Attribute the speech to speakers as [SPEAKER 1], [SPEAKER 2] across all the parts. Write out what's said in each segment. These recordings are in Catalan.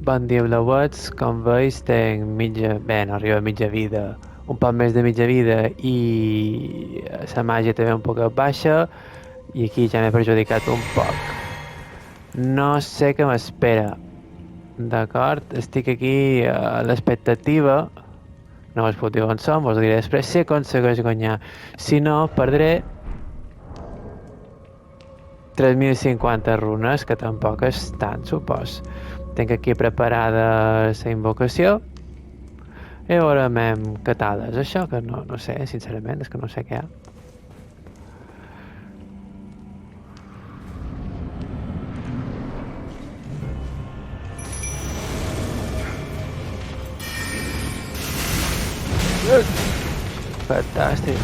[SPEAKER 1] Bon dia, blauets. Com veus, tenc mitja... Bé, no arriba a mitja vida. Un poc més de mitja vida i la màgia també un poc baixa i aquí ja m'he perjudicat un poc. No sé què m'espera. D'acord? Estic aquí a l'expectativa. No us puc dir on som, us ho diré després. Si aconsegueix guanyar. Si no, perdré 3.050 runes, que tampoc és tant, supos. Tinc aquí preparada la invocació. I ara m'hem catades. Això que no sé, sincerament, és que no sé què hi ha. Fantàstic.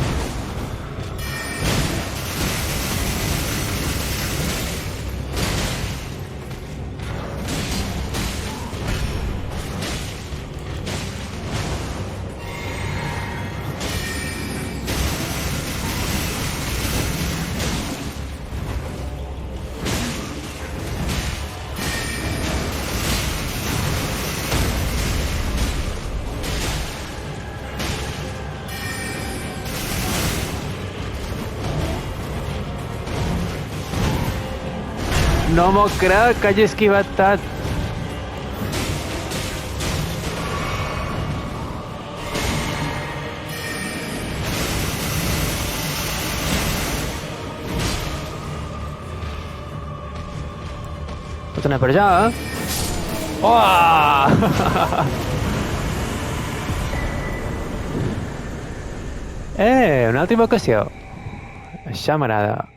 [SPEAKER 1] No m'ho crec que hagi esquivat tant. Pot anar per allà, eh? Oh! Una altra invocació. Això m'agrada.